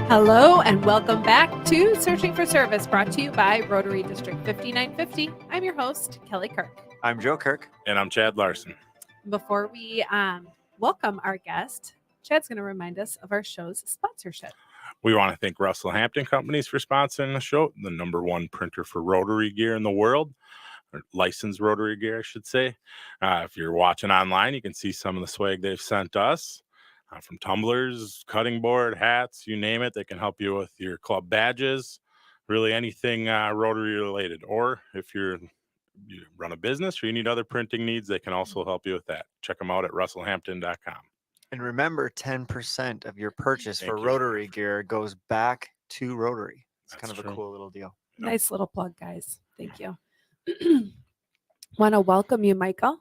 Hello and welcome back to Searching for Service, brought to you by Rotary District 5950. I'm your host, Kelly Kirk. I'm Joe Kirk. And I'm Chad Larson. Before we welcome our guest, Chad's going to remind us of our show's sponsorship. We want to thank Russell Hampton Companies for sponsoring the show, the number one printer for rotary gear in the world, or licensed rotary gear, I should say. If you're watching online, you can see some of the swag they've sent us. From tumblers, cutting board, hats, you name it. They can help you with your club badges, really anything rotary related. Or if you run a business or you need other printing needs, they can also help you with that. Check them out at russellhampton.com. And remember, 10% of your purchase for Rotary gear goes back to Rotary. It's That's kind of true. a cool little deal. Nice little plug, guys. Thank you. Want to welcome you, Michael.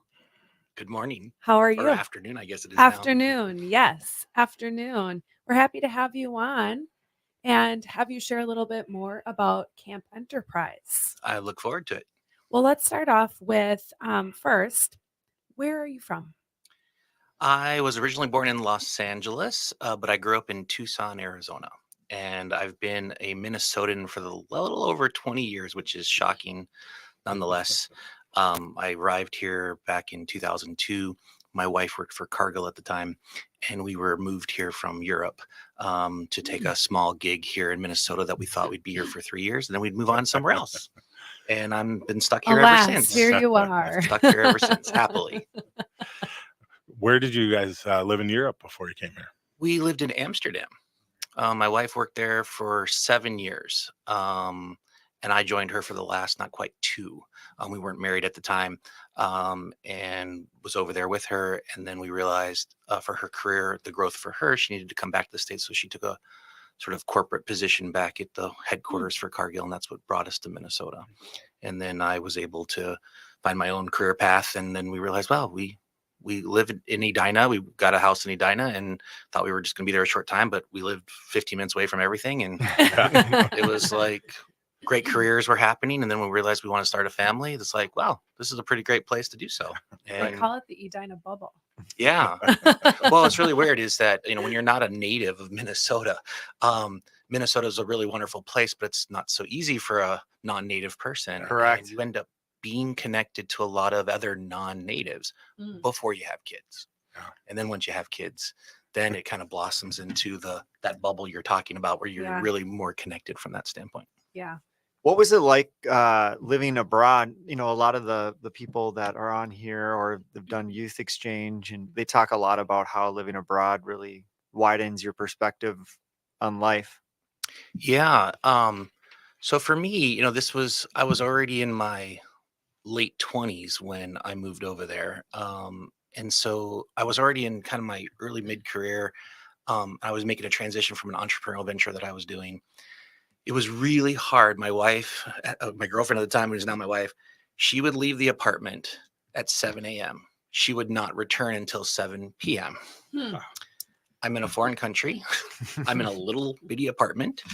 Good morning. How are Or you? afternoon, I guess it is now. Afternoon. Yes, afternoon. We're happy to have you on and have you share a little bit more about Camp Enterprise. I look forward to it. Well, let's start off with first, where are you from? I was originally born in Los Angeles, but I grew up in Tucson, Arizona. And I've been a Minnesotan for a little over 20 years, which is shocking nonetheless. I arrived here back in 2002. My wife worked for Cargill at the time, and we were moved here from Europe to take a small gig here in Minnesota that we thought we'd be here for 3 years, and then we'd move on somewhere else. And I've been stuck here Alas, ever since. here you are. Stuck here ever since, happily. Where did you guys live in Europe before you came here? We lived in Amsterdam. My wife worked there for 7 years. And I joined her for the last, not quite 2. We weren't married at the time, and was over there with her. And then we realized for her career, the growth for her, she needed to come back to the States. So she took a sort of corporate position back at the headquarters for Cargill. And that's what brought us to Minnesota. And then I was able to find my own career path. And then we realized, well, we live in Edina. We got a house in Edina and thought we were just going to be there a short time, but we lived 15 minutes away from everything. And it was like, great careers were happening, and then when we realized we want to start a family, it's like, wow, this is a pretty great place to do so. And They call it the Edina bubble. yeah, well, it's really weird is that when you're not a native of Minnesota, Minnesota is a really wonderful place, but it's not so easy for a non-native person. Correct. And you end up being connected to a lot of other non-natives before you have kids, and then once you have kids, then it kind of blossoms into that bubble you're talking about, where you're really more connected from that standpoint. Yeah. What was it like living abroad? A lot of the people that are on here or have done youth exchange, and they talk a lot about how living abroad really widens your perspective on life. Yeah. So for me, I was already in my late 20s when I moved over there. And so I was already in kind of my early mid-career. I was making a transition from an entrepreneurial venture that I was doing. It was really hard. My wife, my girlfriend at the time, who is now my wife, she would leave the apartment at 7 a.m. She would not return until 7 p.m. I'm in a foreign country. I'm in a little bitty apartment.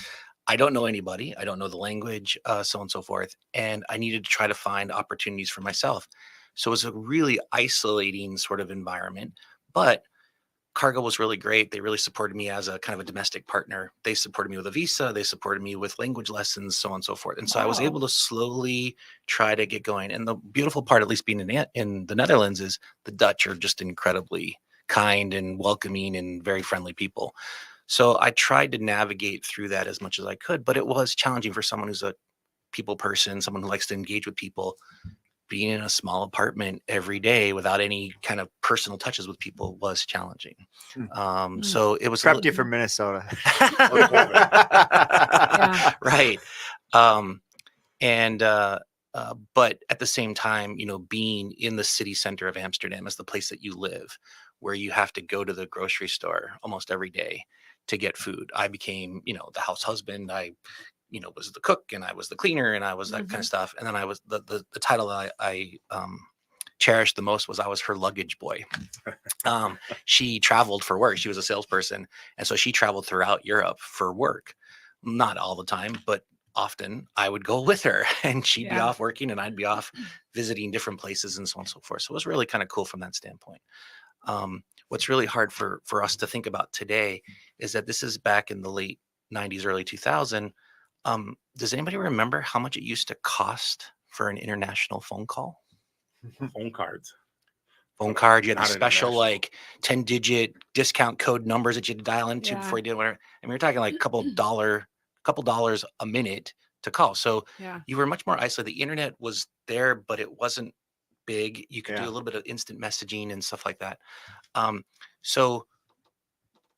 I don't know anybody. I don't know the language, so on and so forth. And I needed to try to find opportunities for myself. So it was a really isolating sort of environment. But Cargill was really great. They really supported me as a kind of a domestic partner. They supported me with a visa. They supported me with language lessons, so on and so forth. And so I was able to slowly try to get going. And the beautiful part, at least being in the Netherlands, is the Dutch are just incredibly kind and welcoming and very friendly people. So I tried to navigate through that as much as I could, but it was challenging for someone who's a people person, someone who likes to engage with people. Being in a small apartment every day without any kind of personal touches with people was challenging. So it was prepped you for Minnesota. Right. But at the same time, being in the city center of Amsterdam is the place that you live, where you have to go to the grocery store almost every day to get food. I became, the house husband. I was the cook, and I was the cleaner, and I was that kind of stuff. And then I was the title that I cherished the most was I was her luggage boy. She traveled for work. She was a salesperson. And so she traveled throughout Europe for work. Not all the time, but often I would go with her, and she'd be off working and I'd be off visiting different places and so on and so forth. So it was really kind of cool from that standpoint. What's really hard for us to think about today is that this is back in the late 90s, early 2000. Does anybody remember how much it used to cost for an international phone call? Phone cards. Phone card, you had the Not special international. like 10-digit discount code numbers that you had to dial into Yeah. before you did whatever. I mean, you're talking like couple dollars a minute to call. So Yeah. you were much more isolated. The internet was there, but it wasn't big. You could do Yeah. a little bit of instant messaging and stuff like that. So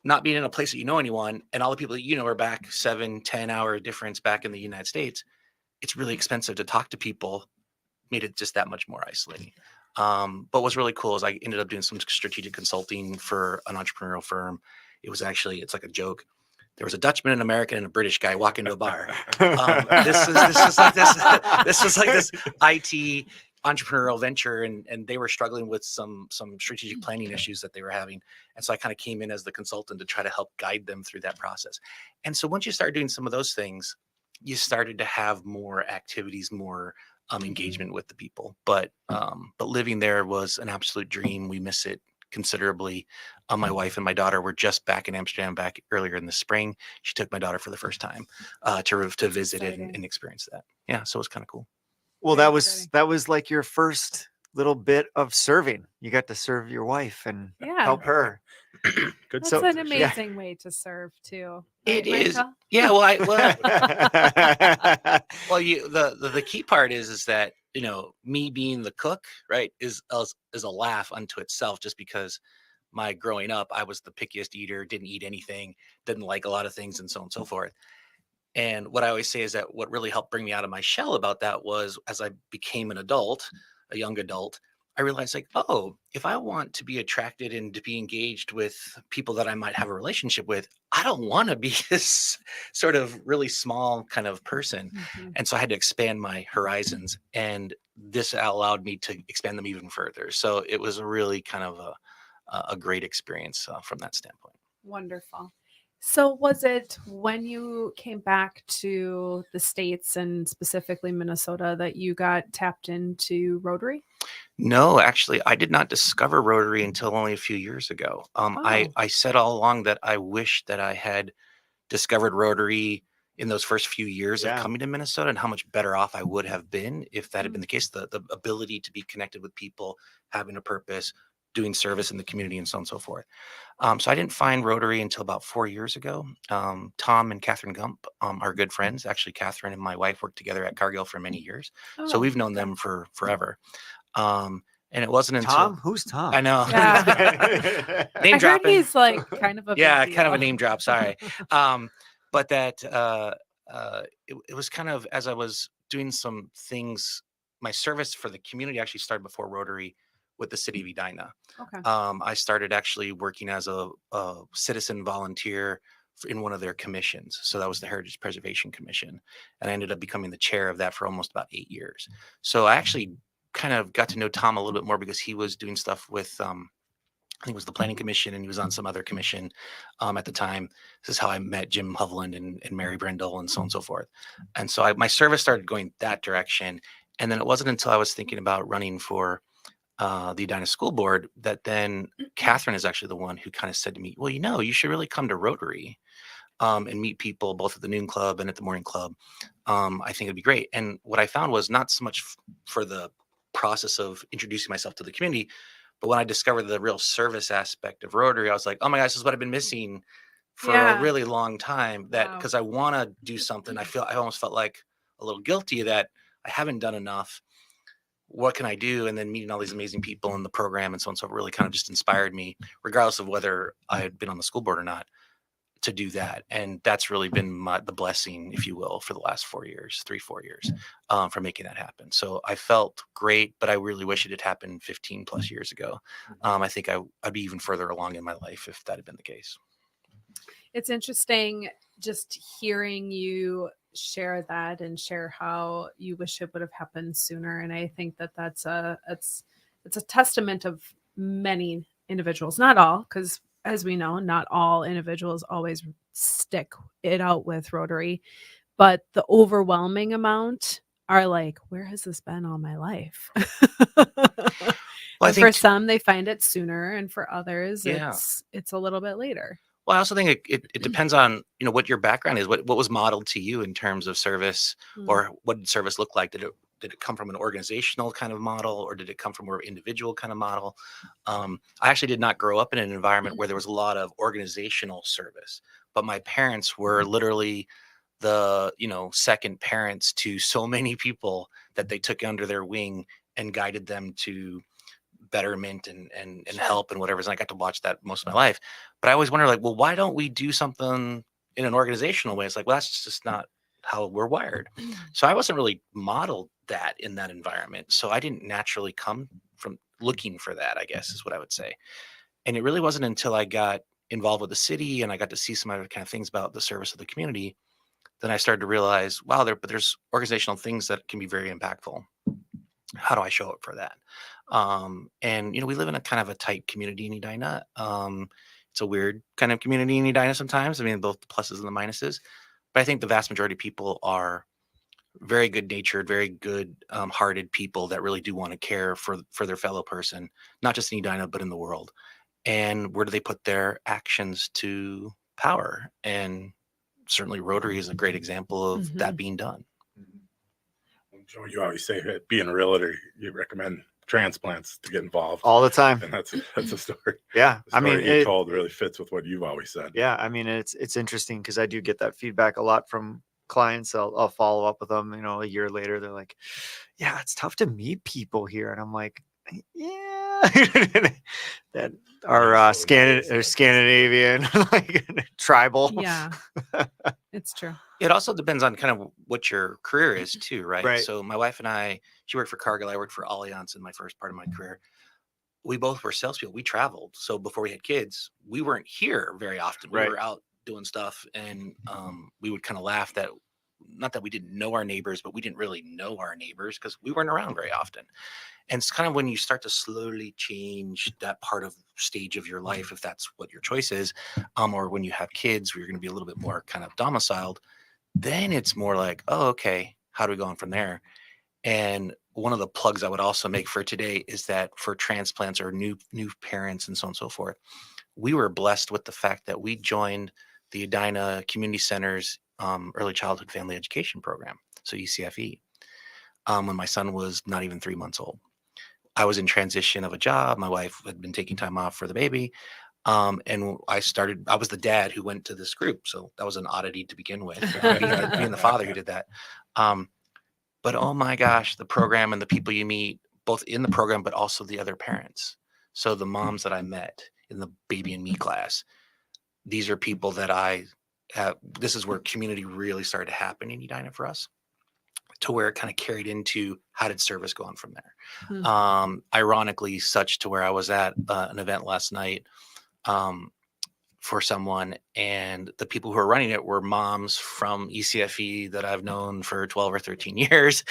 not being in a place that you know anyone and all the people that you know are back 7-10 hour difference back in the United States, it's really expensive to talk to people, made it just that much more isolating. But what's really cool is I ended up doing some strategic consulting for an entrepreneurial firm. It was actually, it's like a joke. There was a Dutchman, an American, and a British guy walk into a bar. This was like this IT entrepreneurial venture, and they were struggling with some strategic planning issues that they were having. And so I kind of came in as the consultant to try to help guide them through that process. And so once you start doing some of those things, you started to have more activities, more engagement with the people. But living there was an absolute dream. We miss it considerably. My wife and my daughter were just back in Amsterdam back earlier in the spring. She took my daughter for the first time to visit it Exciting. and experience that. Yeah, so it was kind of cool. Well, Very that was exciting. like your first little bit of serving. You got to serve your wife and Yeah. help her. Good That's So- an transition. yeah. amazing way to serve too. It Right, is. Michael? Yeah. Well, the key part is that, you know, me being the cook, right, is a laugh unto itself, just because my growing up, I was the pickiest eater, didn't eat anything, didn't like a lot of things, and so on and so forth. And what I always say is that what really helped bring me out of my shell about that was, as I became an adult, a young adult, I realized, like, oh, if I want to be attracted and to be engaged with people that I might have a relationship with, I don't want to be this sort of really small kind of person. Mhm. And so I had to expand my horizons, and this allowed me to expand them even further. So it was a really kind of a great experience from that standpoint. Wonderful. So was it when you came back to the States and specifically Minnesota that you got tapped into Rotary? No, actually, I did not discover Rotary until only a few years ago. Oh. I said all along that I wish that I had discovered Rotary in those first few years of Yeah. coming to Minnesota, and how much better off I would have been if that had been Mm. the case. The ability to be connected with people, having a purpose, doing service in the community, and so on and so forth. So I didn't find Rotary until about 4 years ago. Tom and Catherine Gump are good friends. Actually, Catherine and my wife worked together at Cargill for many years, so Oh, we've known okay. them for forever. And it wasn't until Tom? Who's Tom? I know. Yeah. Name I heard dropping. he's like kind of a big Yeah, kind of a deal. name drop. Sorry. But that it was kind of, as I was doing some things, my service for the community actually started before Rotary with the city of Edina. Okay. I started actually working as a citizen volunteer in one of their commissions. So that was the Heritage Preservation Commission. And I ended up becoming the chair of that for almost about 8 years. So I actually kind of got to know Tom a little bit more because he was doing stuff with I think it was the Planning Commission, and he was on some other commission at the time. This is how I met Jim Hovland and Mary Brendel and so on and so forth. And so my service started going that direction. And then it wasn't until I was thinking about running for the Edina School Board that then Catherine is actually the one who kind of said to me, well, you know, you should really come to Rotary and meet people both at the noon club and at the morning club. I think it'd be great. And what I found was not so much for the process of introducing myself to the community, but when I discovered the real service aspect of Rotary, I was like, oh my gosh, this is what I've been missing for a Yeah. really long time. That Wow. because I want to do something, I almost felt like a little guilty that I haven't done enough. What can I do? And then meeting all these amazing people in the program and so on, so it really kind of just inspired me, regardless of whether I had been on the school board or not, to do that. And that's really been the blessing, if you will, for the last 4 years, 3-4 years, for making that happen. So I felt great, but I really wish it had happened 15 plus years ago. I think I'd be even further along in my life if that had been the case. It's interesting just hearing you share that and share how you wish it would have happened sooner. And I think that it's a testament of many individuals, not all, because as we know, not all individuals always stick it out with Rotary, but the overwhelming amount are like, where has this been all my life? Well, I And for think some, they find it sooner, and for others, Yeah. it's a little bit later. Well, I also think it depends on, what your background is, what was modeled to you in terms of service, Mm. or what did service look like? Did it come from an organizational kind of model, or did it come from an individual kind of model? I actually did not grow up in an environment where there was a lot of organizational service, but my parents were literally the, second parents to so many people that they took under their wing and guided them to betterment and Sure. help and whatever. And I got to watch that most of my life. But I always wonder, like, well, why don't we do something in an organizational way? It's like, well, that's just not how we're wired. So I wasn't really modeled that in that environment. So I didn't naturally come from looking for that, I guess is what I would say. And it really wasn't until I got involved with the city and I got to see some other kind of things about the service of the community, then I started to realize, wow, there's organizational things that can be very impactful. How do I show up for that? And we live in a kind of a tight community in Edina. It's a weird kind of community in Edina sometimes. I mean, both the pluses and the minuses. But I think the vast majority of people are very good natured, very good hearted people that really do want to care for their fellow person, not just in Edina, but in the world. And where do they put their actions to power? And certainly Rotary is a great example of that being done. Joe, you always say that being a realtor, you recommend transplants to get involved all the time. And that's a story. Yeah. The story you told really fits with what you've always said. Yeah. I mean, it's interesting because I do get that feedback a lot from clients. I'll follow up with them, a year later, they're like, yeah, it's tough to meet people here. And I'm like, yeah, that are Scandinavian, like tribal. Yeah, it's true. It also depends on kind of what your career is too, right? Right. So my wife and I, she worked for Cargill. I worked for Allianz in my first part of my career. We both were salespeople. We traveled. So before we had kids, we weren't here very often. We Right. were out doing stuff, and we would kind of laugh that, not that we didn't know our neighbors, but we didn't really know our neighbors because we weren't around very often. And it's kind of when you start to slowly change that part of stage of your life, if that's what your choice is, or when you have kids where you're going to be a little bit more kind of domiciled, then it's more like, oh, okay, how do we go on from there? And one of the plugs I would also make for today is that for transplants or new parents and so on and so forth, we were blessed with the fact that we joined the Edina Community Center's Early Childhood Family Education Program, so ECFE, when my son was not even 3 months old. I was in transition of a job. My wife had been taking time off for the baby. And I was the dad who went to this group. So that was an oddity to begin with, being the father who did that. But oh my gosh, the program and the people you meet, both in the program, but also the other parents. So the moms that I met in the baby and me class, these are people that this is where community really started to happen in Edina for us, to where it kind of carried into how did service go on from there. Ironically, such to where I was at an event last night for someone, and the people who are running it were moms from ECFE that I've known for 12 or 13 years.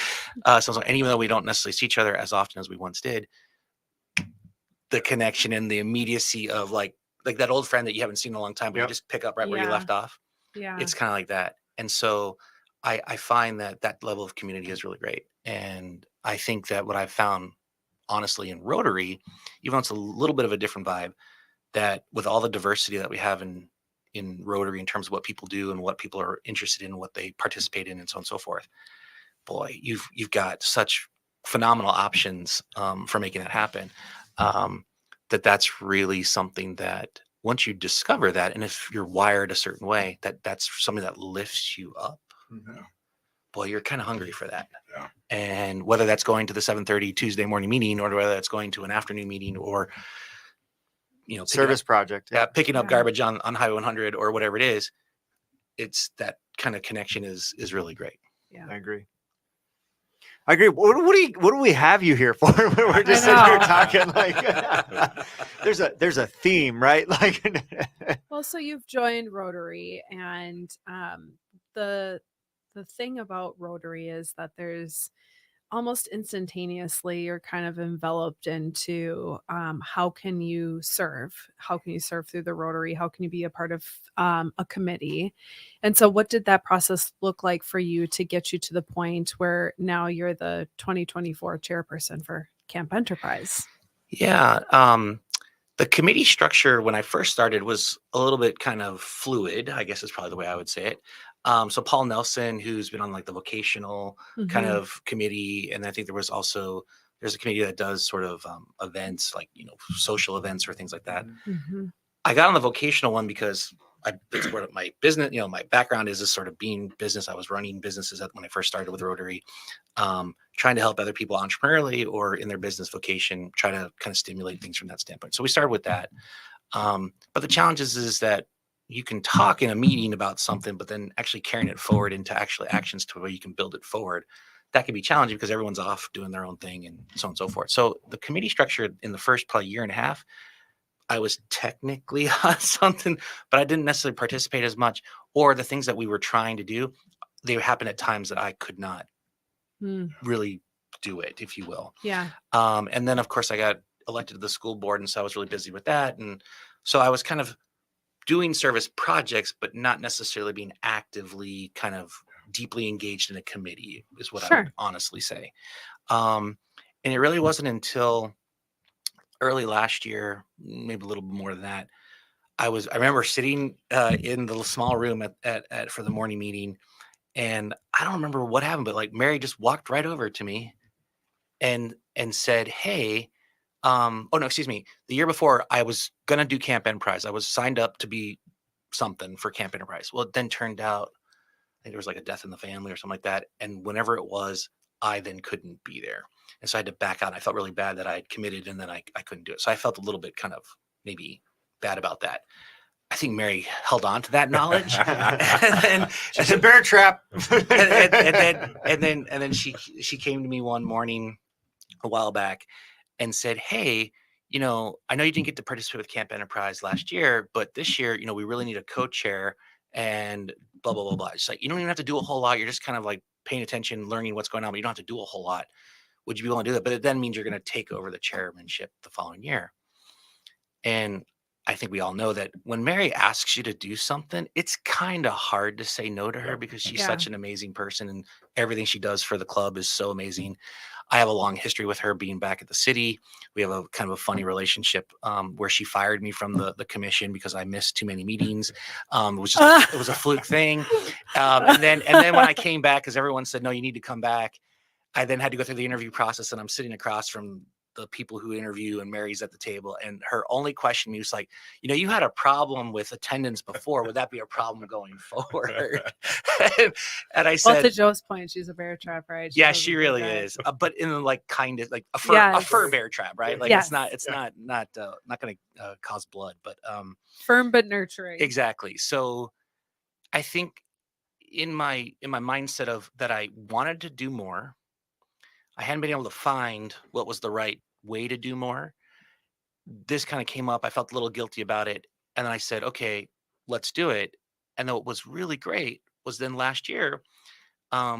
And even though we don't necessarily see each other as often as we once did, the connection and the immediacy of like that old friend that you haven't seen in a long time, but you just pick up right where you left off. Yeah. It's kind of like that. And so I find that level of community is really great. And I think that what I've found, honestly, in Rotary, even though it's a little bit of a different vibe, that with all the diversity that we have in Rotary in terms of what people do and what people are interested in, what they participate in, and so on and so forth, boy, you've got such phenomenal options for making that happen. That's really something that once you discover that, and if you're wired a certain way, that's something that lifts you up. Yeah. Boy, you're kind of hungry for that. Yeah. And whether that's going to the 7:30 Tuesday morning meeting, or whether that's going to an afternoon meeting, or service project, picking up garbage on Highway 100 or whatever it is, it's that kind of connection is really great. Yeah, I agree. What do we have you here for? We're just sitting here talking like there's a theme, right? Like, well, so you've joined Rotary, and the thing about Rotary is that there's almost instantaneously you're kind of enveloped into how can you serve through the Rotary, how can you be a part of a committee. And so what did that process look like for you to get you to the point where now you're the 2024 chairperson for Camp Enterprise? Yeah. The committee structure when I first started was a little bit kind of fluid, I guess is probably the way I would say it. So Paul Nelson, who's been on like the vocational kind Mhm. of committee, and I think there's a committee that does sort of events like social events or things like that. Mhm. I got on the vocational one because it's where my business, my background is sort of being business. I was running businesses when I first started with Rotary, trying to help other people entrepreneurially or in their business vocation, try to kind of stimulate things from that standpoint. So we started with that. But the challenge is that you can talk in a meeting about something, but then actually carrying it forward into actual actions to where you can build it forward. That can be challenging because everyone's off doing their own thing and so on and so forth. So the committee structure in the first probably year and a half, I was technically on something, but I didn't necessarily participate as much. Or the things that we were trying to do, they happen at times that I could not Mm. really do it, if you will. Yeah. And then, of course, I got elected to the school board, and so I was really busy with that. And so I was kind of doing service projects, but not necessarily being actively kind of deeply engaged in a committee, is what I would Sure. honestly say. And it really wasn't until early last year, maybe a little bit more than that. I remember sitting in the small room at for the morning meeting, and I don't remember what happened, but like Mary just walked right over to me and said, "Hey, oh no, excuse me. The year before, I was gonna do Camp Enterprise. I was signed up to be something for Camp Enterprise. Well, it then turned out I think there was like a death in the family or something like that. And whenever it was, I then couldn't be there. And so I had to back out. I felt really bad that I had committed and then I couldn't do it. So I felt a little bit kind of maybe bad about that. I think Mary held on to that knowledge. and She's a bear trap. and then she came to me one morning a while back and said, "Hey, I know you didn't get to participate with Camp Enterprise last year, but this year, we really need a co-chair and blah, blah, blah, blah." It's like, you don't even have to do a whole lot. You're just kind of like paying attention, learning what's going on, but you don't have to do a whole lot. Would you be willing to do that? But it then means you're going to take over the chairmanship the following year. And I think we all know that when Mary asks you to do something, it's kind of hard to say no to her because she's Yeah. such an amazing person and everything she does for the club is so amazing. I have a long history with her being back at the city. We have a kind of a funny relationship where she fired me from the commission because I missed too many meetings. It was just it was a fluke thing. And then when I came back, because everyone said, "No, you need to come back," I then had to go through the interview process, and I'm sitting across from the people who interview, and Mary's at the table, and her only question to me was like, "You had a problem with attendance before. Would that be a problem going forward?" and I Well, said, to Joe's point, she's a bear trap, right? "Yeah, doesn't she think really that- is, but in the like kind of like a fur Yes. bear trap, right? Like Yes. it's not going to cause blood, but Firm but nurturing. exactly. So I think in my mindset of that, I wanted to do more. I hadn't been able to find what was the right way to do more. This kind of came up. I felt a little guilty about it. And then I said, okay, let's do it. And then what was really great was then last year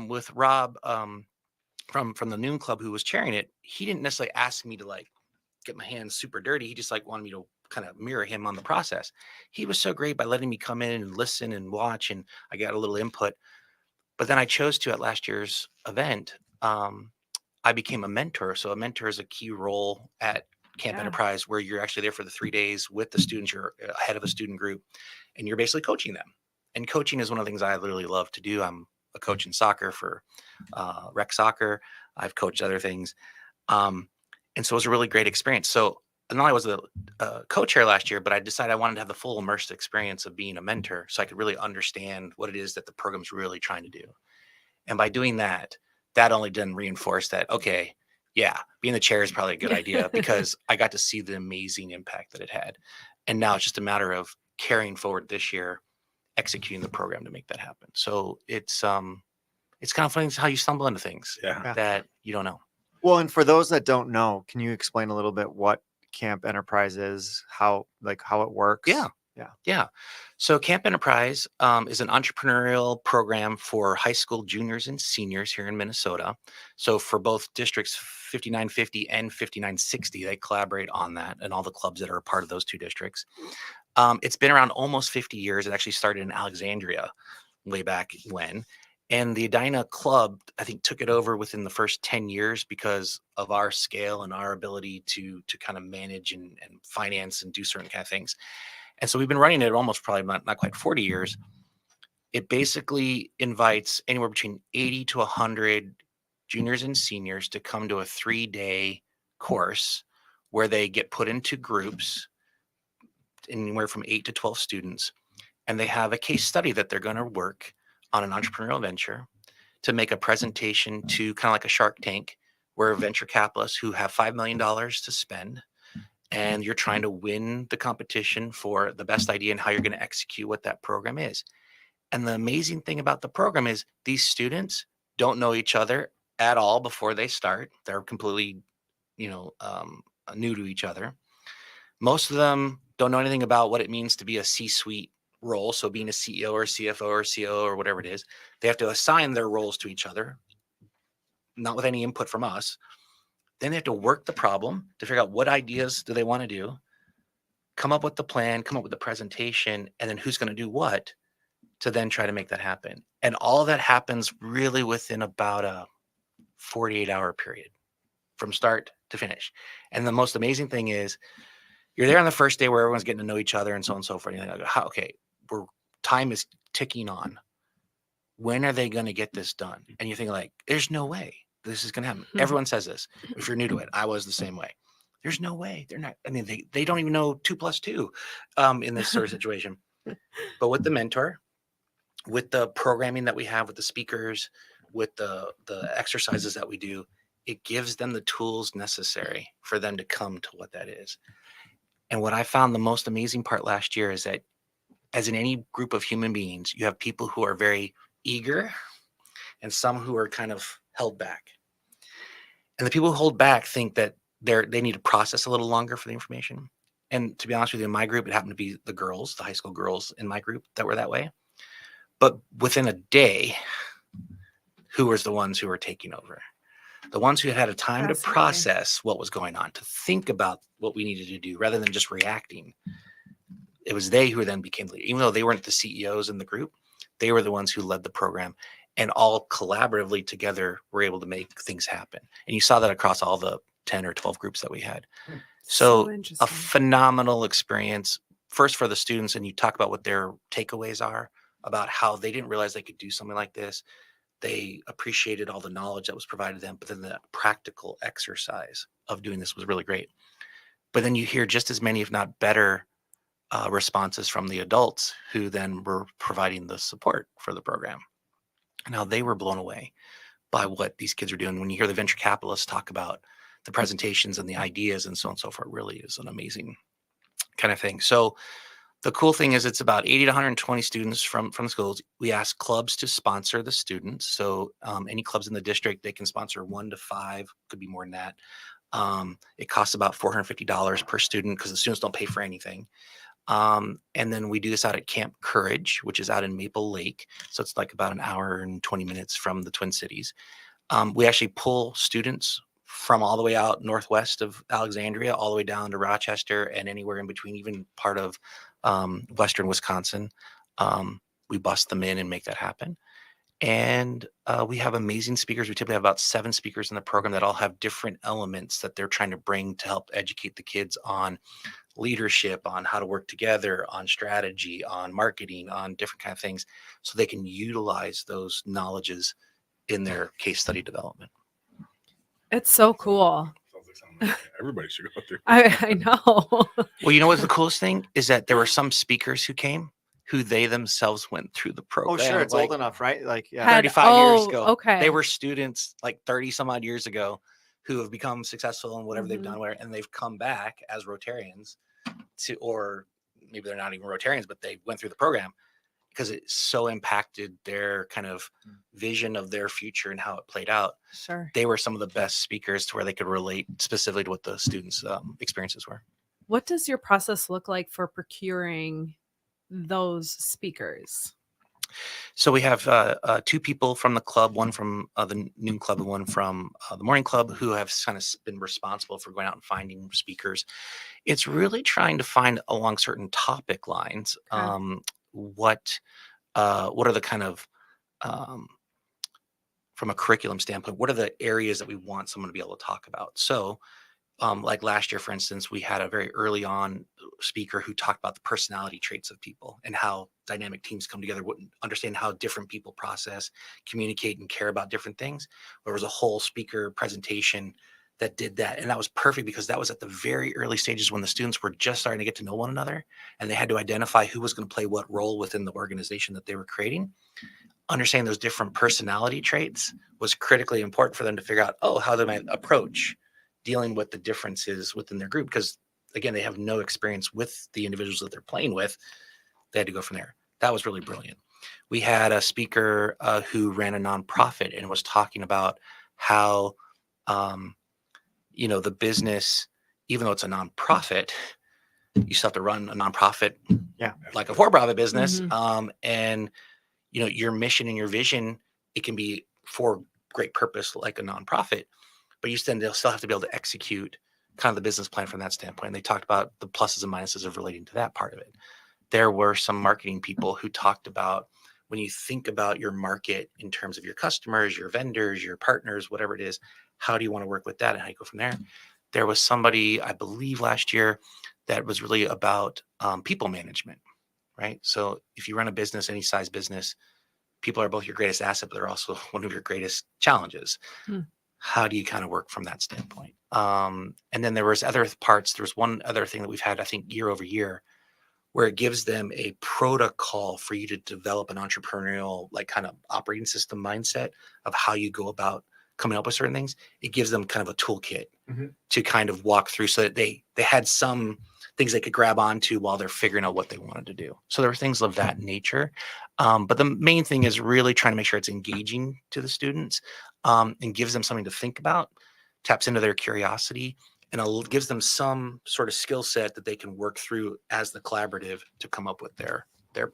with Rob from the Noon Club who was chairing it, he didn't necessarily ask me to like get my hands super dirty. He just like wanted me to kind of mirror him on the process. He was so great by letting me come in and listen and watch. And I got a little input. But then I chose to at last year's event. I became a mentor. So a mentor is a key role at Camp Yeah. Enterprise where you're actually there for the 3 days with the students. You're head of a student group and you're basically coaching them. And coaching is one of the things I literally love to do. I'm a coach in soccer for rec soccer. I've coached other things. And so it was a really great experience. So not only was the co-chair last year, but I decided I wanted to have the full immersive experience of being a mentor so I could really understand what it is that the program's really trying to do. And by doing that, that only didn't reinforce that, okay, yeah, being the chair is probably a good idea because I got to see the amazing impact that it had. And now it's just a matter of carrying forward this year, executing the program to make that happen. So it's kind of funny how you stumble into things Yeah. that you don't know. Well, and for those that don't know, can you explain a little bit what Camp Enterprise is, how it works? Yeah. So Camp Enterprise is an entrepreneurial program for high school juniors and seniors here in Minnesota. So for both districts 5950 and 5960, they collaborate on that and all the clubs that are a part of those two districts. It's been around almost 50 years. It actually started in Alexandria way back when. And the Edina Club, I think, took it over within the first 10 years because of our scale and our ability to kind of manage and finance and do certain kind of things. And so we've been running it almost probably not quite 40 years. It basically invites anywhere between 80 to 100 juniors and seniors to come to a 3-day course where they get put into groups, anywhere from 8 to 12 students, and they have a case study that they're going to work on an entrepreneurial venture to make a presentation to kind of like a Shark Tank, where venture capitalists who have $5 million to spend, and you're trying to win the competition for the best idea and how you're going to execute what that program is. And the amazing thing about the program is these students don't know each other at all before they start. They're completely, new to each other. Most of them don't know anything about what it means to be a C-suite role. So being a CEO or CFO or COO or whatever it is, they have to assign their roles to each other, not with any input from us. Then they have to work the problem to figure out what ideas do they want to do, come up with the plan, come up with the presentation, and then who's going to do what to then try to make that happen. And all of that happens really within about a 48-hour period from start to finish. And the most amazing thing is you're there on the first day where everyone's getting to know each other and so on and so forth. And you're like, okay, time is ticking on. When are they going to get this done? And you think like, there's no way this is going to happen. Everyone says this. If you're new to it, I was the same way. There's no way. They're not. I mean, they don't even know 2 + 2 in this sort of situation. But with the mentor, with the programming that we have, with the speakers, with the exercises that we do, it gives them the tools necessary for them to come to what that is. And what I found the most amazing part last year is that, as in any group of human beings, you have people who are very eager and some who are kind of held back. And the people who hold back think that they need to process a little longer for the information. And to be honest with you, in my group, it happened to be the girls, the high school girls in my group that were that way. But within a day, who was the ones who were taking over? The ones who had a time to process what was going on, to think about what we needed to do rather than just reacting. It was they who then became lead. Even though they weren't the CEOs in the group, they were the ones who led the program, and all collaboratively together were able to make things happen. And you saw that across all the 10 or 12 groups that we had. So a phenomenal experience, first for the students, and you talk about what their takeaways are about how they didn't realize they could do something like this. They appreciated all the knowledge that was provided to them, but then the practical exercise of doing this was really great. But then you hear just as many, if not better, responses from the adults who then were providing the support for the program. Now they were blown away by what these kids are doing. When you hear the venture capitalists talk about the presentations and the ideas and so on and so forth, really is an amazing kind of thing. So the cool thing is it's about 80 to 120 students from schools. We ask clubs to sponsor the students. So any clubs in the district, they can sponsor 1 to 5, could be more than that. It costs about $450 per student because the students don't pay for anything. And then we do this out at Camp Courage, which is out in Maple Lake. So it's like about an hour and 20 minutes from the Twin Cities. We actually pull students from all the way out northwest of Alexandria, all the way down to Rochester and anywhere in between, even part of Western Wisconsin. We bus them in and make that happen. And we have amazing speakers. We typically have about 7 speakers in the program that all have different elements that they're trying to bring to help educate the kids on leadership, on how to work together, on strategy, on marketing, on different kind of things, so they can utilize those knowledges in their case study development. It's so cool. Sounds like something everybody should go through. I know. Well, you know what's the coolest thing is that there were some speakers who came who they themselves went through the program. Oh, sure. It's old enough, right? Like, yeah. 35 years ago. Okay. They were students like 30 some odd years ago who have become successful in whatever they've done, and they've come back as Rotarians or maybe they're not even Rotarians, but they went through the program because it so impacted their kind of vision of their future and how it played out. Sure. They were some of the best speakers to where they could relate specifically to what the students' experiences were. What does your process look like for procuring those speakers? So we have 2 people from the club, one from the noon club and one from the morning club, who have kind of been responsible for going out and finding speakers. It's really trying to find along certain topic lines. What are the kind of from a curriculum standpoint, what are the areas that we want someone to be able to talk about? So like last year, for instance, we had a very early on speaker who talked about the personality traits of people and how dynamic teams come together, understand how different people process, communicate, and care about different things. There was a whole speaker presentation that did that. And that was perfect because that was at the very early stages when the students were just starting to get to know one another, and they had to identify who was going to play what role within the organization that they were creating. Understanding those different personality traits was critically important for them to figure out, oh, how they might approach dealing with the differences within their group. Because again, they have no experience with the individuals that they're playing with. They had to go from there. That was really brilliant. We had a speaker who ran a nonprofit and was talking about how, the business, even though it's a nonprofit, you still have to run a nonprofit like a for-profit business. And your mission and your vision, it can be for great purpose like a nonprofit, but they'll still have to be able to execute kind of the business plan from that standpoint. And they talked about the pluses and minuses of relating to that part of it. There were some marketing people who talked about when you think about your market in terms of your customers, your vendors, your partners, whatever it is, how do you want to work with that and how you go from there? There was somebody, I believe last year, that was really about people management, right? So if you run a business, any size business, people are both your greatest asset, but they're also one of your greatest challenges. How do you kind of work from that standpoint? And then there was other parts. There was one other thing that we've had, I think, year over year, where it gives them a protocol for you to develop an entrepreneurial, like kind of operating system mindset of how you go about coming up with certain things. It gives them kind of a toolkit to kind of walk through so that they had some things they could grab onto while they're figuring out what they wanted to do. So there were things of that nature. But the main thing is really trying to make sure it's engaging to the students and gives them something to think about, taps into their curiosity, and gives them some sort of skill set that they can work through as the collaborative to come up with their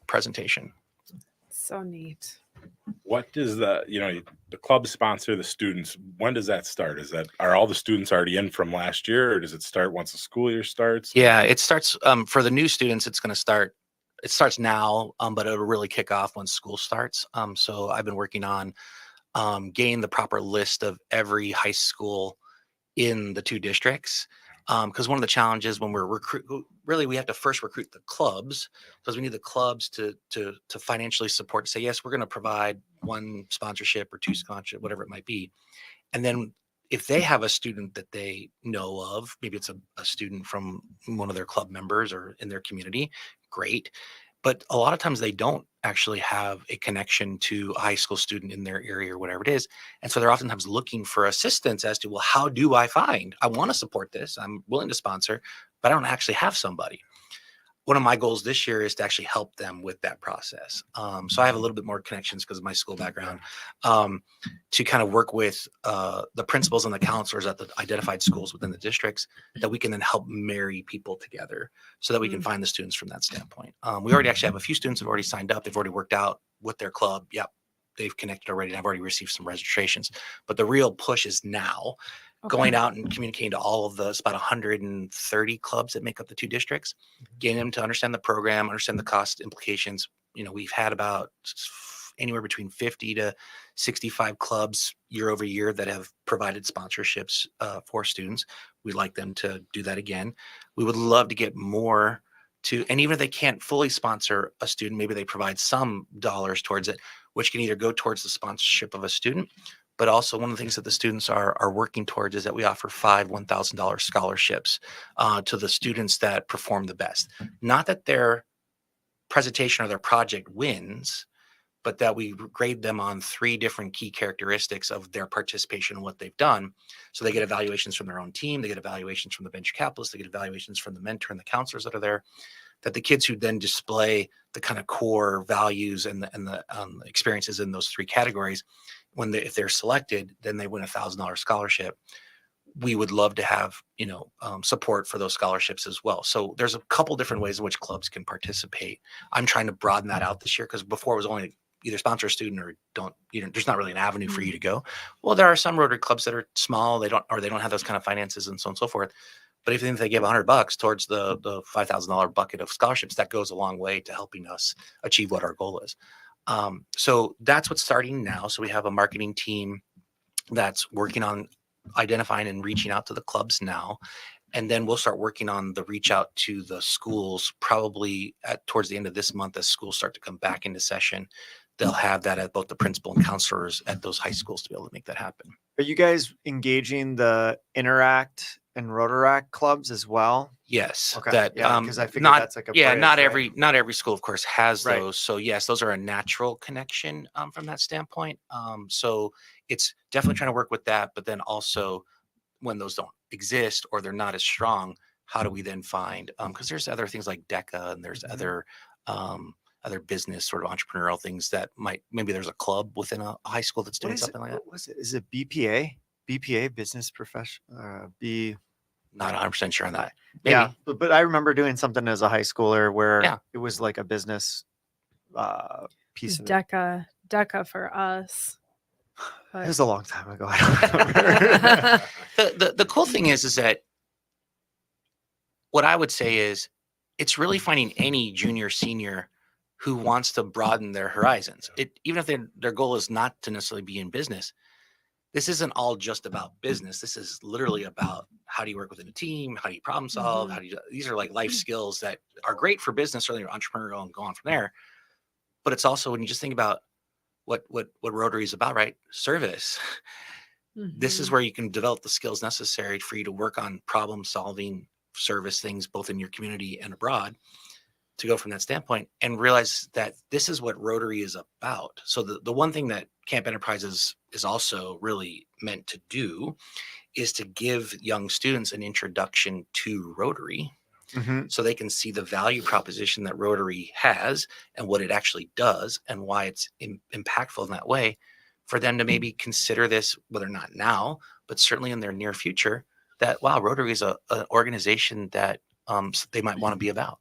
presentation. So neat. What does the club sponsor the students? When does that start? Are all the students already in from last year, or does it start once the school year starts? Yeah, it starts for the new students. It's going to start. It starts now, but it'll really kick off when school starts. So I've been working on getting the proper list of every high school in the 2 districts. Because one of the challenges when we're we have to first recruit the clubs, because we need the clubs to financially support, say, yes, we're going to provide 1 sponsorship or 2 sponsorship, whatever it might be. And then if they have a student that they know of, maybe it's a student from one of their club members or in their community, great. But a lot of times they don't actually have a connection to a high school student in their area or whatever it is. And so they're oftentimes looking for assistance as to, well, how do I want to support this? I'm willing to sponsor, but I don't actually have somebody. One of my goals this year is to actually help them with that process. So I have a little bit more connections because of my school background to kind of work with the principals and the counselors at the identified schools within the districts that we can then help marry people together so that we can find the students from that standpoint. We already actually have a few students who have already signed up. They've already worked out with their club. Yep, they've connected already. And I've already received some registrations. But the real push is now. Okay. Going out and communicating to all of it's about 130 clubs that make up the 2 districts, getting them to understand the program, understand the cost implications. We've had about anywhere between 50 to 65 clubs year over year that have provided sponsorships for students. We'd like them to do that again. We would love to get more and even if they can't fully sponsor a student, maybe they provide some dollars towards it, which can either go towards the sponsorship of a student. But also one of the things that the students are working towards is that we offer 5 $1,000 scholarships to the students that perform the best. Not that their presentation or their project wins, but that we grade them on 3 different key characteristics of their participation and what they've done. So they get evaluations from their own team, they get evaluations from the venture capitalists, they get evaluations from the mentor and the counselors that are there. That the kids who then display the kind of core values and the experiences in those 3 categories, if they're selected, then they win $1,000 scholarship. We would love to have support for those scholarships as well. So there's a couple different ways in which clubs can participate. I'm trying to broaden that out this year because before it was only either sponsor a student or don't. There's not really an avenue for you to go. Well, there are some Rotary clubs that are small. They don't have those kind of finances and so on and so forth. But if they give $100 towards the $5,000 bucket of scholarships, that goes a long way to helping us achieve what our goal is. So that's what's starting now. So we have a marketing team that's working on identifying and reaching out to the clubs now. And then we'll start working on the reach out to the schools probably towards the end of this month as schools start to come back into session. They'll have that at both the principal and counselors at those high schools to be able to make that happen. Are you guys engaging the Interact and Rotaract clubs as well? Yes. Okay. That Yeah, because I figured not that's like a yeah, bridge, not right? not every school, of course, has Right. those. So yes, those are a natural connection from that standpoint. So it's definitely trying to work with that, but then also when those don't exist or they're not as strong, how do we then find because there's other things like DECA and there's other business sort of entrepreneurial things that maybe there's a club within a high school that's doing something like that. What was it? Is it BPA? BPA, business profession? Not 100% sure on that. Maybe. Yeah, but I remember doing something as a high schooler where Yeah. it was like a business piece of it. DECA for us. It was a long time ago. I don't remember. The cool thing is that what I would say is it's really finding any junior, senior who wants to broaden their horizons. Even if their goal is not to necessarily be in business, this isn't all just about business. This is literally about how do you work within a team? How do you problem solve? These are like life skills that are great for business, certainly entrepreneurial and go on from there. But it's also when you just think about what Rotary is about, right? Service. This is where you can develop the skills necessary for you to work on problem solving service things, both in your community and abroad, to go from that standpoint and realize that this is what Rotary is about. So the one thing that Camp Enterprises is also really meant to do is to give young students an introduction to Rotary. So they can see the value proposition that Rotary has and what it actually does and why it's impactful in that way for them to maybe consider this, whether not now, but certainly in their near future, that, wow, Rotary is an organization that they might want to be about.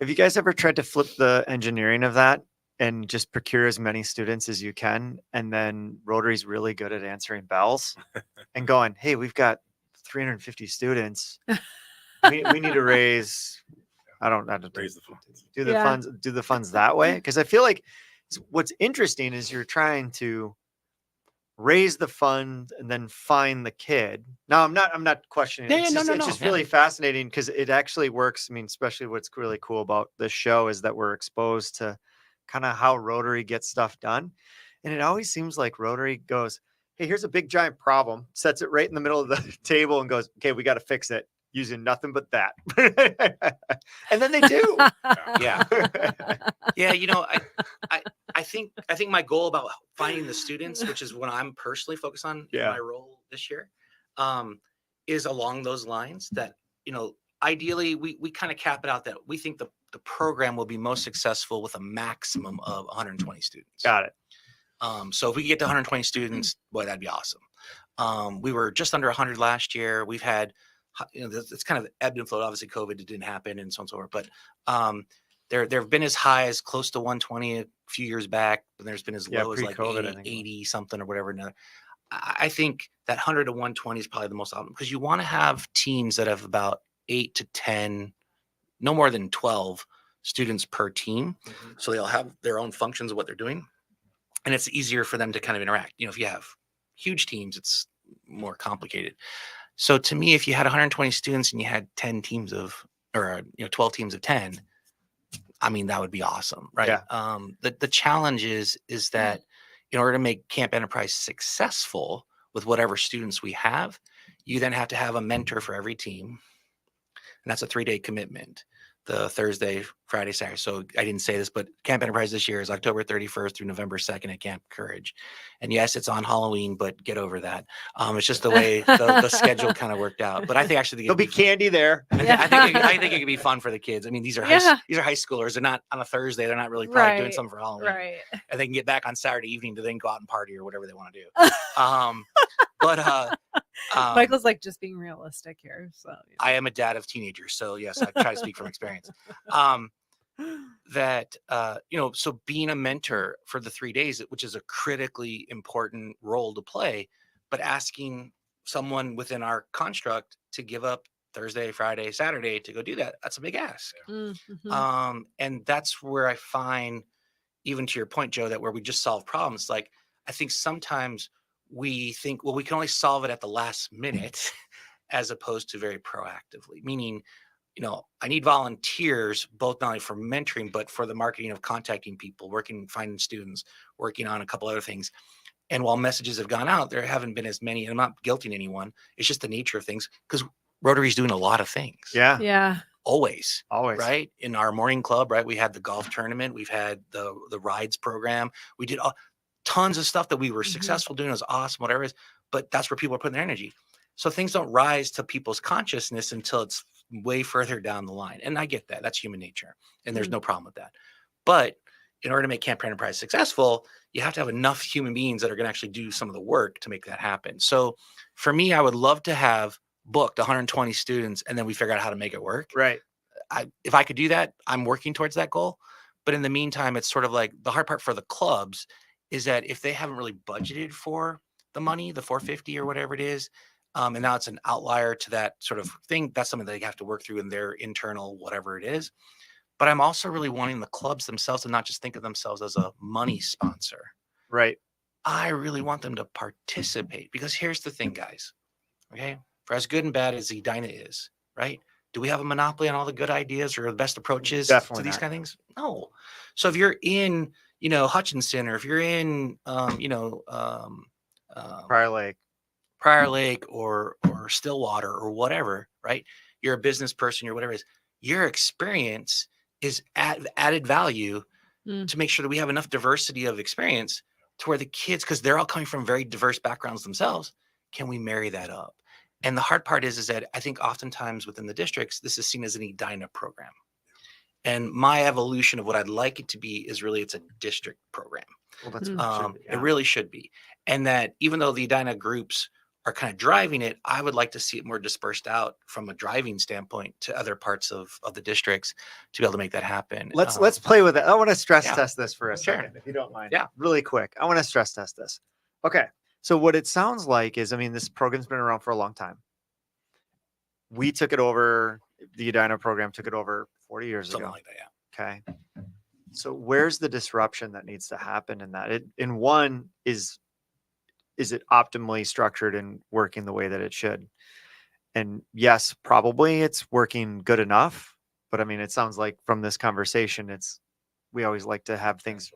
Have you guys ever tried to flip the engineering of that and just procure as many students as you can? And then Rotary's really good at answering bells and going, hey, we've got 350 students. We need to raise, I don't know, Raise the funds. do the funds that way. Because I feel like what's interesting is you're trying to raise the fund and then find the kid. Now I'm not questioning it. It's just really fascinating because it actually works. I mean, especially what's really cool about this show is that we're exposed to kind of how Rotary gets stuff done. And it always seems like Rotary goes, hey, here's a big giant problem, sets it right in the middle of the table and goes, okay, we got to fix it using nothing but that. And then they do. Yeah. Yeah. I think my goal about finding the students, which is what I'm personally focused on in my role this year, is along those lines that, ideally we kind of cap it out that we think the program will be most successful with a maximum of 120 students. Got it. So if we get to 120 students, boy, that'd be awesome. We were just under 100 last year. We've had, it's kind of ebbed and flowed. Obviously, COVID didn't happen and so on and so forth. But there have been as high as close to 120 a few years back, and there's been as low as like 80 something or whatever. Now, I think that 100 to 120 is probably the most optimal because you want to have teams that have about 8 to 10, no more than 12 students per team. So they'll have their own functions of what they're doing. And it's easier for them to kind of interact. If you have huge teams, it's more complicated. So to me, if you had 120 students and you had 10 teams of, or 12 teams of 10, I mean, that would be awesome, right? Yeah. The challenge is that in order to make Camp Enterprise successful with whatever students we have, you then have to have a mentor for every team. And that's a 3-day commitment. The Thursday, Friday, Saturday. So I didn't say this, but Camp Enterprise this year is October 31st through November 2nd at Camp Courage. And yes, it's on Halloween, but get over that. It's just the way the schedule kind of worked out. But I think actually there'll be candy there. I think it could be fun for the kids. I mean, these are high schoolers. They're not on a Thursday. They're not really probably doing something for Halloween. Right. And they can get back on Saturday evening to then go out and party or whatever they want to do. But Michael's like just being realistic here. So I am a dad of teenagers, so yes, I try to speak from experience. So being a mentor for the 3 days, which is a critically important role to play, but asking someone within our construct to give up Thursday, Friday, Saturday to go do that, that's a big ask. And that's where I find even to your point, Joe, that where we just solve problems, like I think sometimes we think, well, we can only solve it at the last minute as opposed to very proactively, meaning, I need volunteers, both not only for mentoring, but for the marketing of contacting people, working, finding students, working on a couple other things. And while messages have gone out, there haven't been as many. And I'm not guilting anyone. It's just the nature of things because Rotary's doing a lot of things. Yeah. Yeah. Always. Always. Right. In our morning club, right. We had the golf tournament. We've had the rides program. We did tons of stuff that we were successful doing. It was awesome, whatever it is. But that's where people are putting their energy. So things don't rise to people's consciousness until it's way further down the line. And I get that. That's human nature. And there's no problem with that. But in order to make Camp Enterprise successful, you have to have enough human beings that are going to actually do some of the work to make that happen. So for me, I would love to have booked 120 students and then we figure out how to make it work. Right. If I could do that, I'm working towards that goal. But in the meantime, it's sort of like the hard part for the clubs is that if they haven't really budgeted for the money, the 450 or whatever it is, and now it's an outlier to that sort of thing, that's something they have to work through in their internal, whatever it is. But I'm also really wanting the clubs themselves to not just think of themselves as a money sponsor. Right. I really want them to participate because here's the thing, guys. Okay. For as good and bad as Edina is, right? Do we have a monopoly on all the good ideas or the best approaches Definitely to these not. kind of things? No. So if you're in, Hutchinson, or if you're in, Prior Lake. or Stillwater or whatever, right? You're a business person or whatever it is. Your experience is added value to make sure that we have enough diversity of experience to where the kids, because they're all coming from very diverse backgrounds themselves, can we marry that up? And the hard part is that I think oftentimes within the districts, this is seen as an Edina program. And my evolution of what I'd like it to be is really it's a district program. Well, that's what it should be, It really should be. And that even though the Edina groups are kind of driving it, I would like to see it more dispersed out from a driving standpoint to other parts of the districts to be able to make that happen. Let's play with it. I want to stress yeah. test this for a Sure. second, if you don't mind. Yeah. Really quick. I want to stress test this. Okay. So what it sounds like is, this program's been around for a long time. We took it over. The Edina program took it over 40 years Something ago. like that, yeah. Okay. So where's the disruption that needs to happen in that? In one is it optimally structured and working the way that it should? And yes, probably it's working good enough. But it sounds like from this conversation, we always like to have things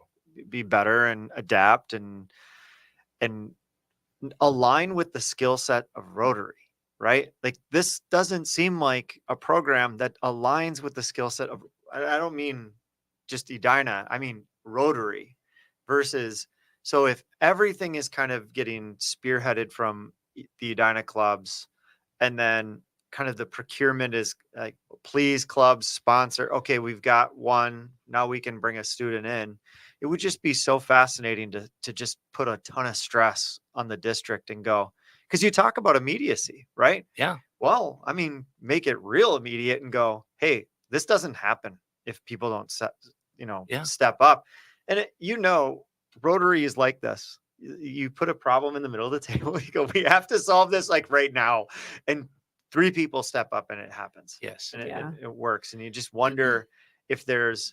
be better and adapt and align with the skill set of Rotary, right? Like this doesn't seem like a program that aligns with the skill set of, I don't mean just Edina, I mean Rotary versus, so if everything is kind of getting spearheaded from the Edina clubs and then kind of the procurement is like, please clubs sponsor, okay, we've got one, now we can bring a student in. It would just be so fascinating to just put a ton of stress on the district and go, because you talk about immediacy, right? Yeah. Well, make it real immediate and go, hey, this doesn't happen if people don't step up. And Rotary is like this. You put a problem in the middle of the table, you go, we have to solve this like right now. And 3 people step up and it happens. Yes. And it works. And you just wonder if there's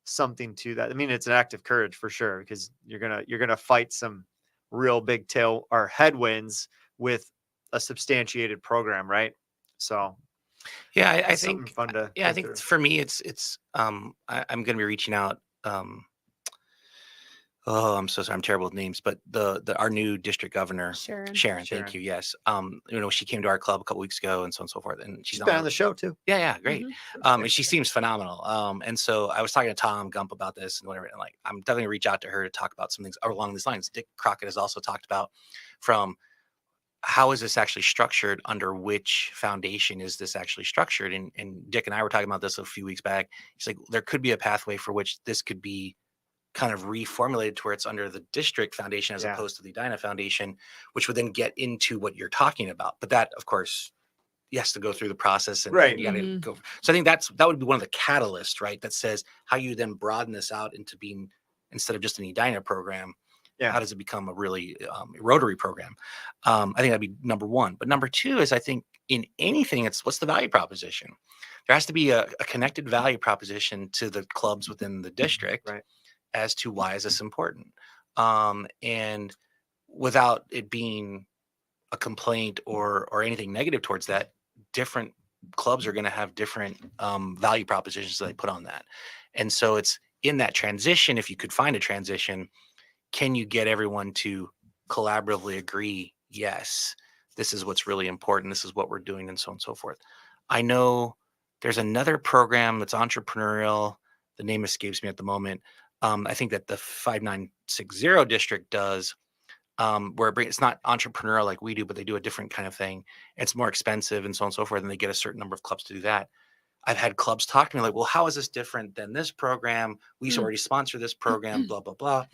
something to that. It's an act of courage for sure, because you're gonna fight some real big tail or headwinds with a substantiated program, right? So yeah, I think fun to I think for me it's I'm going to be reaching out. I'm so sorry, I'm terrible with names, but our new district governor, Sharon. Thank you. Yes. She came to our club a couple weeks ago and so on and so forth. And she's been on the show too. Yeah, great. And she seems phenomenal. And so I was talking to Tom Gump about this and whatever. And I'm definitely gonna reach out to her to talk about some things along these lines. Dick Crockett has also talked about from how is this actually structured, under which foundation is this actually structured? And Dick and I were talking about this a few weeks back. He's like, there could be a pathway for which this could be kind of reformulated to where it's under the district foundation as opposed to the Edina foundation, which would then get into what you're talking about. But that, of course, you has to go through the process and you got to go. So I think that would be one of the catalysts, right? That says how you then broaden this out into being, instead of just an Edina program, how does it become a really Rotary program? I think that'd be number one. But number two is, I think in anything, it's what's the value proposition? There has to be a connected value proposition to the clubs within the district. Right. as to why is this important. And without it being a complaint or anything negative towards that, different clubs are going to have different value propositions that they put on that. And so it's in that transition, if you could find a transition, can you get everyone to collaboratively agree, yes, this is what's really important, this is what we're doing, and so on and so forth. I know there's another program that's entrepreneurial. The name escapes me at the moment. I think that the 5960 district does, where it's not entrepreneurial like we do, but they do a different kind of thing. It's more expensive and so on and so forth, and they get a certain number of clubs to do that. I've had clubs talk to me like, well, how is this different than this program? We already sponsor this program, blah, blah, blah.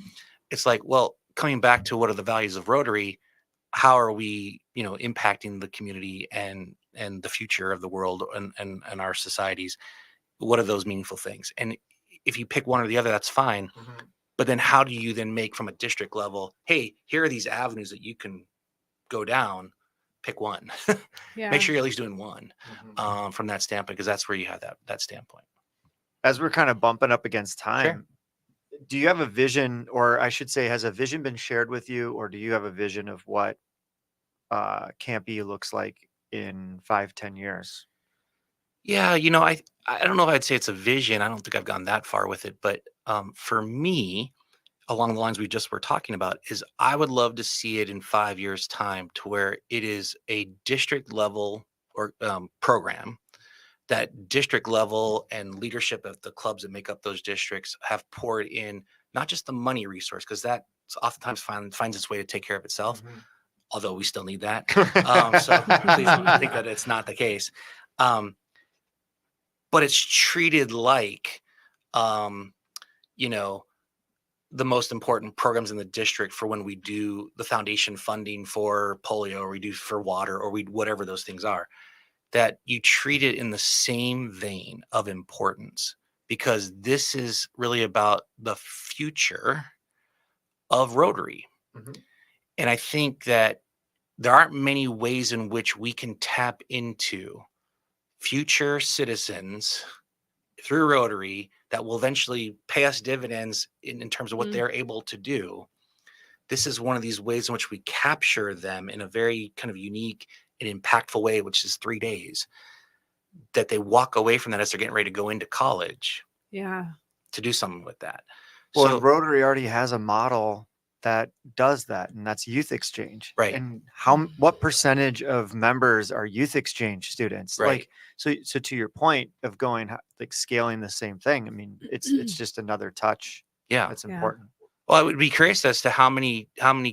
It's like, well, coming back to what are the values of Rotary, how are we, impacting the community and the future of the world and our societies? What are those meaningful things? And if you pick one or the other, that's fine. But then how do you then make from a district level, hey, here are these avenues that you can go down, pick one. Make sure you're at least doing one from that standpoint, because that's where you have that standpoint. As we're kind of bumping up against time, Sure. Do you have a vision, or I should say, has a vision been shared with you, or do you have a vision of what Camp E looks like in 5-10 years? Yeah, I don't know if I'd say it's a vision. I don't think I've gone that far with it. But for me, along the lines we just were talking about, is I would love to see it in 5 years' time to where it is a district level or program that district level and leadership of the clubs that make up those districts have poured in, not just the money resource, because that oftentimes finds its way to take care of itself, although we still need that. So please don't think that it's not the case. But it's treated like, the most important programs in the district for when we do the foundation funding for polio, or we do for water, or we whatever those things are, that you treat it in the same vein of importance, because this is really about the future of Rotary. And I think that there aren't many ways in which we can tap into future citizens through Rotary that will eventually pay us dividends in terms of what they're able to do. This is one of these ways in which we capture them in a very kind of unique and impactful way, which is 3 days, that they walk away from that as they're getting ready to go into college. Yeah. To do something with that. Well, So and Rotary already has a model that does that, and that's youth exchange. Right. And what percentage of members are youth exchange students? Right. Like, so to your point of going like scaling the same thing, I mean, it's just another touch. Yeah. That's Yeah. important. Well, I would be curious as to how many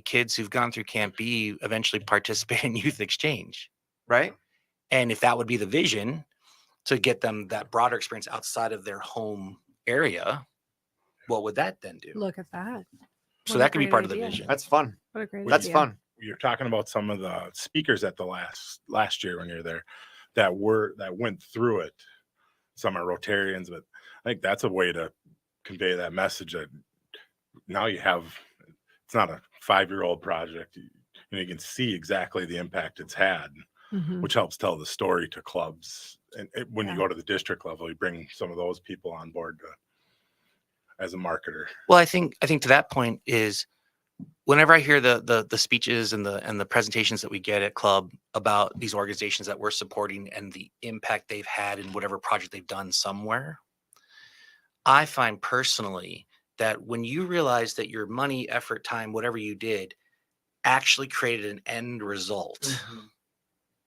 kids who've gone through Camp B eventually participate in youth exchange, Right? and if that would be the vision to get them that broader experience outside of their home area, what would that then do? Look at that. So What a that could be great part of the idea. vision. That's fun. What a great That's idea. fun. You're talking about some of the speakers at the last year when you're there that went through it. Some are Rotarians, but I think that's a way to convey that message that now it's not a 5-year-old project. You can see exactly the impact it's had, which helps tell the story to clubs. And when you go to the district level, you bring some of those people on board as a marketer. Well, I think to that point is, whenever I hear the speeches and the presentations that we get at club about these organizations that we're supporting and the impact they've had in whatever project they've done somewhere, I find personally that when you realize that your money, effort, time, whatever you did, actually created an end result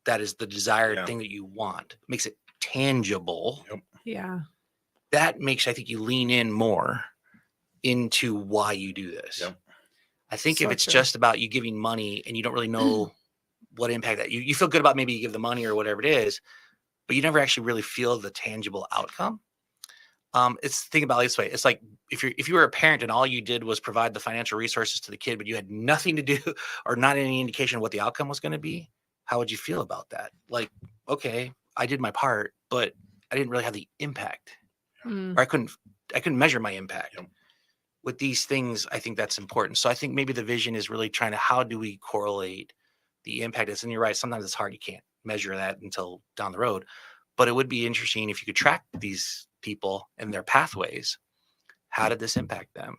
that is the desired thing that you want, makes it tangible. Yeah. That makes, I think, you lean in more into why you do this. I think So if it's true. just about you giving money and you don't really know what impact that you feel good about, maybe you give the money or whatever it is, but you never actually really feel the tangible outcome. It's think about it this way. It's like if you were a parent and all you did was provide the financial resources to the kid, but you had nothing to do or not any indication of what the outcome was going to be, how would you feel about that? Like, okay, I did my part, but I didn't really have the impact, or I couldn't measure my impact. With these things, I think that's important. So I think maybe the vision is really trying to, how do we correlate the impact? And you're right, sometimes it's hard. You can't measure that until down the road. But it would be interesting if you could track these people and their pathways. How did this impact them?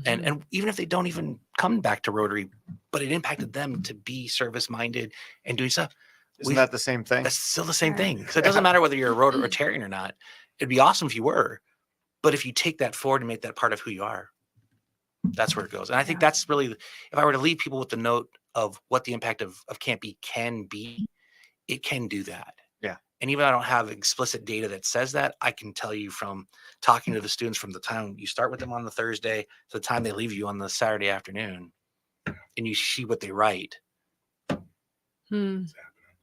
And even if they don't even come back to Rotary, but it impacted them to be service minded and doing stuff. Isn't that the same thing? That's still the same Right. thing. So it doesn't matter whether you're a Rotarian or not. It'd be awesome if you were, but if you take that forward and make that part of who you are, that's where it goes. And I think that's really, if I were to leave people with the note of what the impact of Camp B can be, it can do that. Yeah. And even though I don't have explicit data that says that, I can tell you from talking to the students from the time you start with them on the Thursday to the time they leave you on the Saturday afternoon, and you see what they write.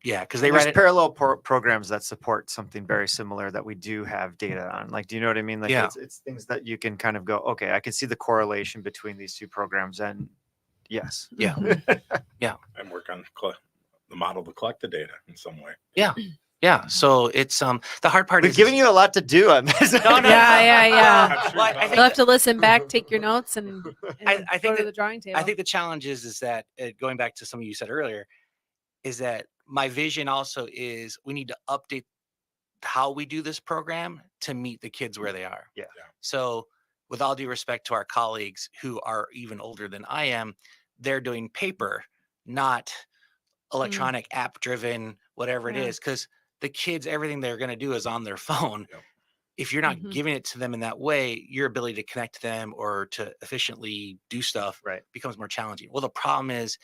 Yeah, because they There's write parallel programs that support something very similar that we do have data on. Like, do you know what I mean? Like, it's things that you can kind of go, okay, I can see the correlation between these two programs, and yes, Yeah. And work on the model to collect the data in some way. Yeah. So it's the hard part we've is given you a lot to do on this. No. Yeah. Sure. Well, I think You'll have to listen back, take your notes, and I go think to that- the drawing table. I think the challenge is that going back to something you said earlier, is that my vision also is we need to update how we do this program to meet the kids where they are. Yeah. So with all due respect to our colleagues who are even older than I am, they're doing paper, not electronic app driven, whatever it is. Because the kids, everything they're going to do is on their phone. Yep. If you're not giving it to them in that way, your ability to connect to them or to efficiently do stuff becomes more challenging. Well, the problem is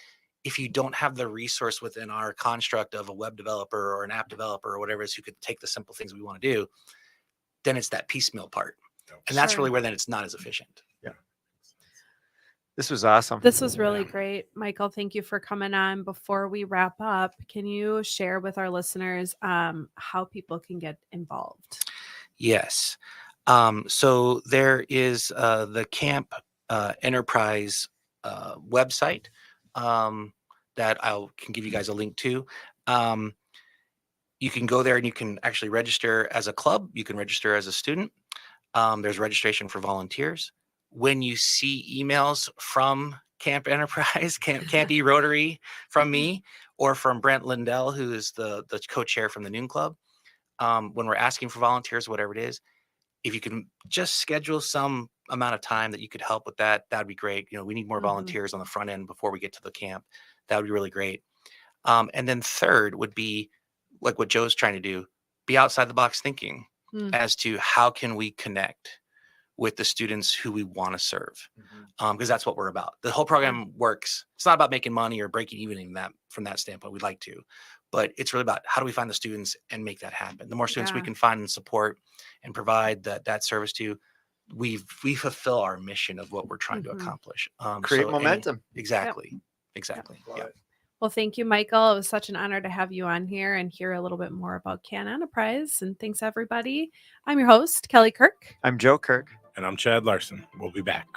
if you don't have the resource within our construct of a web developer or an app developer or whatever it is who could take the simple things we want to do, then it's that piecemeal part. And that's really where then it's not as efficient. Yeah. This was awesome. This was really great. Michael, thank you for coming on. Before we wrap up, can you share with our listeners how people can get involved? Yes. So there is the Camp Enterprise website that can give you guys a link to. You can go there and you can actually register as a club. You can register as a student. There's registration for volunteers. When you see emails from Camp Enterprise, Camp E Rotary from me or from Brent Lindell, who is the co-chair from the Noon Club, when we're asking for volunteers, whatever it is, if you can just schedule some amount of time that you could help with that, that'd be great. We need more volunteers on the front end before we get to the camp. That would be really great. And then third would be like what Joe's trying to do, be outside the box thinking as to how can we connect with the students who we want to serve. Because that's what we're about. The whole program works. It's not about making money or breaking even from that standpoint. We'd like to, but it's really about how do we find the students and make that happen. The more students we can find and support and provide that service to, we fulfill our mission of what we're trying to accomplish. Create momentum. Exactly. Yeah. Well, thank you, Michael. It was such an honor to have you on here and hear a little bit more about Camp Enterprise. And thanks, everybody. I'm your host, Kelly Kirk. I'm Joe Kirk. And I'm Chad Larson. We'll be back.